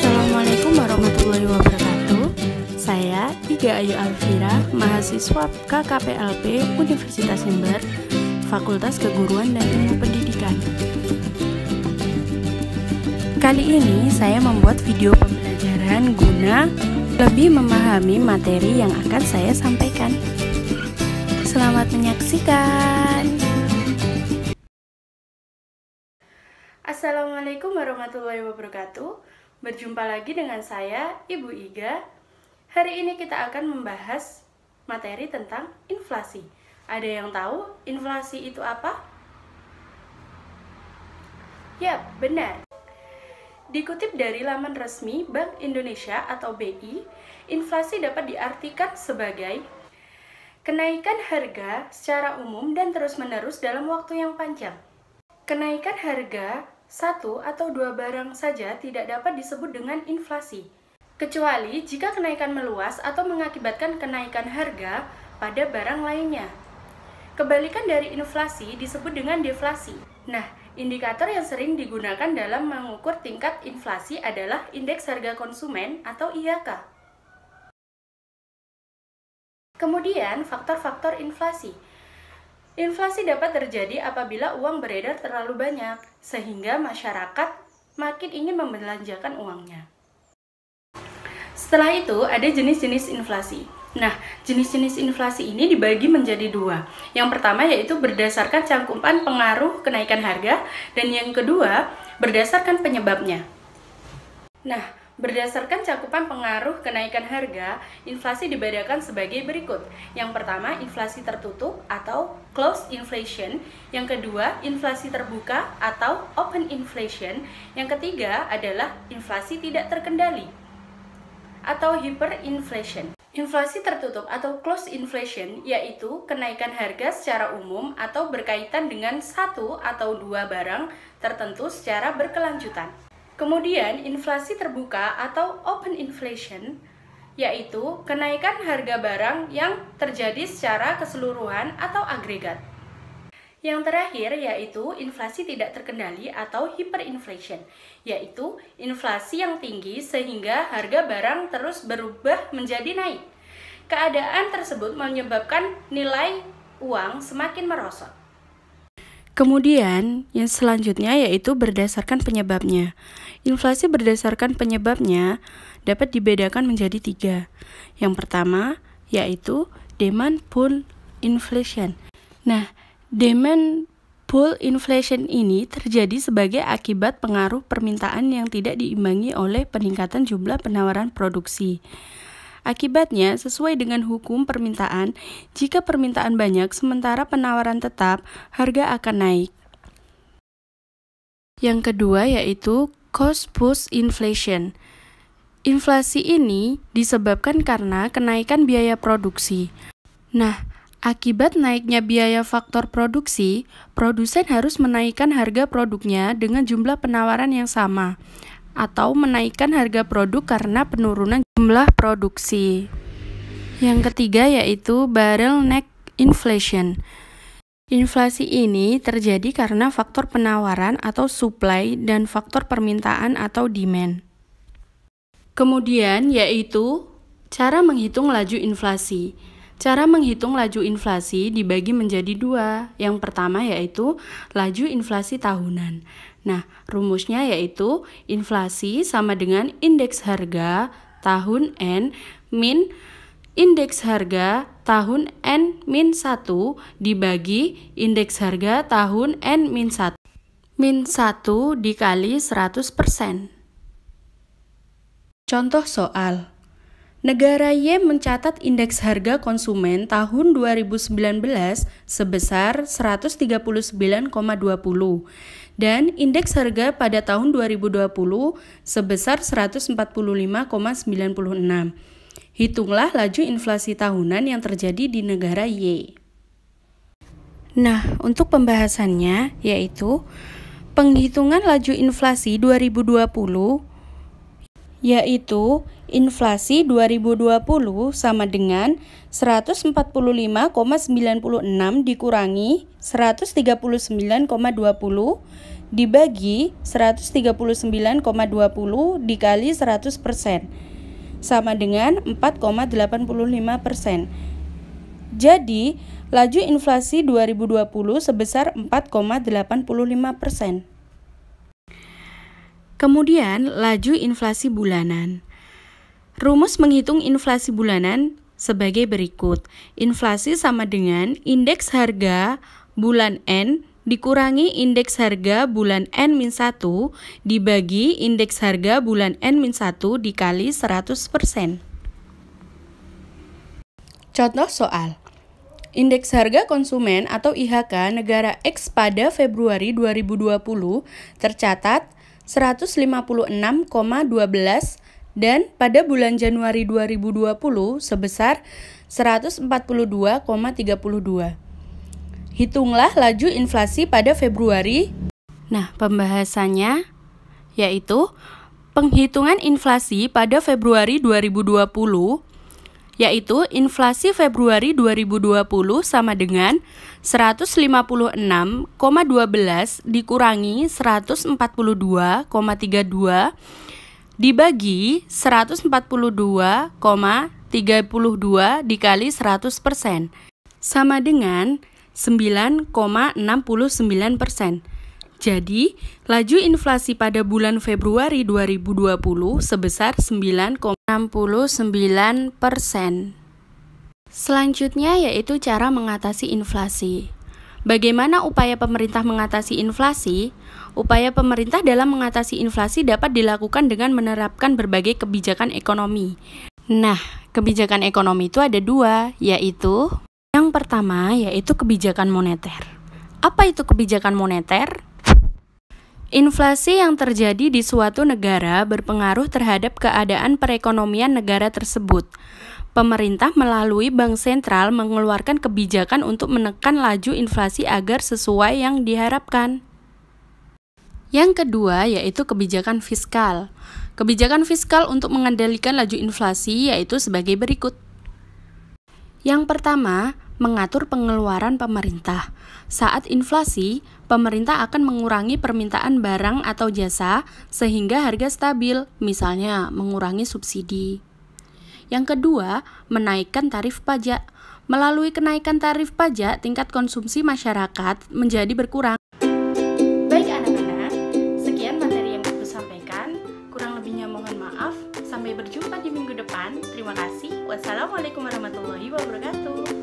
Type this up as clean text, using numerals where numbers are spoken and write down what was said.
Assalamualaikum warahmatullahi wabarakatuh. Saya Iga Ayu Alfira, mahasiswa KKPLP Universitas Jember, Fakultas Keguruan dan Ilmu Pendidikan. Kali ini saya membuat video pembelajaran guna lebih memahami materi yang akan saya sampaikan. Selamat menyaksikan. Assalamualaikum warahmatullahi wabarakatuh. Berjumpa lagi dengan saya, Ibu Iga. Hari ini kita akan membahas materi tentang inflasi. Ada yang tahu inflasi itu apa? Yap, benar. Dikutip dari laman resmi Bank Indonesia atau BI, inflasi dapat diartikan sebagai kenaikan harga secara umum dan terus-menerus dalam waktu yang panjang. Kenaikan harga satu atau dua barang saja tidak dapat disebut dengan inflasi, kecuali jika kenaikan meluas atau mengakibatkan kenaikan harga pada barang lainnya. Kebalikan dari inflasi disebut dengan deflasi. Nah, indikator yang sering digunakan dalam mengukur tingkat inflasi adalah indeks harga konsumen atau IHK. Kemudian, faktor-faktor inflasi. Inflasi dapat terjadi apabila uang beredar terlalu banyak, sehingga masyarakat makin ingin membelanjakan uangnya. Setelah itu, ada jenis-jenis inflasi. Nah, jenis-jenis inflasi ini dibagi menjadi dua. Yang pertama yaitu berdasarkan cakupan pengaruh kenaikan harga, dan yang kedua berdasarkan penyebabnya. Nah, berdasarkan cakupan pengaruh kenaikan harga, inflasi dibedakan sebagai berikut. Yang pertama, inflasi tertutup atau closed inflation. Yang kedua, inflasi terbuka atau open inflation. Yang ketiga adalah inflasi tidak terkendali atau hyperinflation. Inflasi tertutup atau closed inflation yaitu kenaikan harga secara umum atau berkaitan dengan satu atau dua barang tertentu secara berkelanjutan. Kemudian, inflasi terbuka atau open inflation yaitu kenaikan harga barang yang terjadi secara keseluruhan atau agregat. Yang terakhir yaitu inflasi tidak terkendali atau hyperinflation, yaitu inflasi yang tinggi sehingga harga barang terus berubah menjadi naik. Keadaan tersebut menyebabkan nilai uang semakin merosot. Kemudian, yang selanjutnya yaitu berdasarkan penyebabnya. Inflasi berdasarkan penyebabnya dapat dibedakan menjadi tiga. Yang pertama yaitu demand pull inflation. Nah, demand pull inflation ini terjadi sebagai akibat pengaruh permintaan yang tidak diimbangi oleh peningkatan jumlah penawaran produksi. Akibatnya, sesuai dengan hukum permintaan, jika permintaan banyak sementara penawaran tetap, harga akan naik. Yang kedua yaitu cost push inflation. Inflasi ini disebabkan karena kenaikan biaya produksi. Nah, akibat naiknya biaya faktor produksi, produsen harus menaikkan harga produknya dengan jumlah penawaran yang sama, atau menaikkan harga produk karena penurunan jumlah produksi. Yang ketiga yaitu bottleneck inflation. Inflasi ini terjadi karena faktor penawaran atau supply dan faktor permintaan atau demand. Kemudian yaitu cara menghitung laju inflasi. Cara menghitung laju inflasi dibagi menjadi dua. Yang pertama yaitu laju inflasi tahunan. Nah, rumusnya yaitu inflasi sama dengan indeks harga tahun N min indeks harga tahun N-1 dibagi indeks harga tahun N-1. Min 1 dikali 100%. Contoh soal. Negara Y mencatat indeks harga konsumen tahun 2019 sebesar 139,20 dan indeks harga pada tahun 2020 sebesar 145,96. Hitunglah laju inflasi tahunan yang terjadi di negara Y. Nah, untuk pembahasannya yaitu penghitungan laju inflasi 2020 yaitu inflasi 2020 sama dengan 145,96 dikurangi 139,20 dibagi 139,20 dikali 100% sama dengan 4,85%. Jadi, laju inflasi 2020 sebesar 4,85%. Kemudian, laju inflasi bulanan. Rumus menghitung inflasi bulanan sebagai berikut. Inflasi sama dengan indeks harga bulan N dikurangi indeks harga bulan N-1 dibagi indeks harga bulan N-1 dikali 100%. Contoh soal. Indeks harga konsumen atau IHK negara X pada Februari 2020 tercatat 156,12 dan pada bulan Januari 2020 sebesar 142,32. Hitunglah laju inflasi pada Februari. Nah, pembahasannya yaitu penghitungan inflasi pada Februari 2020 yaitu inflasi Februari 2020 sama dengan 156,12 dikurangi 142,32 dibagi 142,32 dikali 100% sama dengan 9,69%. Jadi, laju inflasi pada bulan Februari 2020 sebesar 9,69%. Selanjutnya yaitu cara mengatasi inflasi. Bagaimana upaya pemerintah mengatasi inflasi? Upaya pemerintah dalam mengatasi inflasi dapat dilakukan dengan menerapkan berbagai kebijakan ekonomi. Nah, kebijakan ekonomi itu ada dua, yaitu yang pertama yaitu kebijakan moneter. Apa itu kebijakan moneter? Inflasi yang terjadi di suatu negara berpengaruh terhadap keadaan perekonomian negara tersebut. Pemerintah melalui Bank Sentral mengeluarkan kebijakan untuk menekan laju inflasi agar sesuai yang diharapkan. Yang kedua yaitu kebijakan fiskal. Kebijakan fiskal untuk mengendalikan laju inflasi yaitu sebagai berikut. Yang pertama, mengatur pengeluaran pemerintah. Saat inflasi, pemerintah akan mengurangi permintaan barang atau jasa sehingga harga stabil, misalnya mengurangi subsidi. Yang kedua, menaikkan tarif pajak. Melalui kenaikan tarif pajak, tingkat konsumsi masyarakat menjadi berkurang. Baik anak-anak, sekian materi yang aku sampaikan. Kurang lebihnya mohon maaf. Sampai berjumpa di minggu depan. Terima kasih. Wassalamualaikum warahmatullahi wabarakatuh.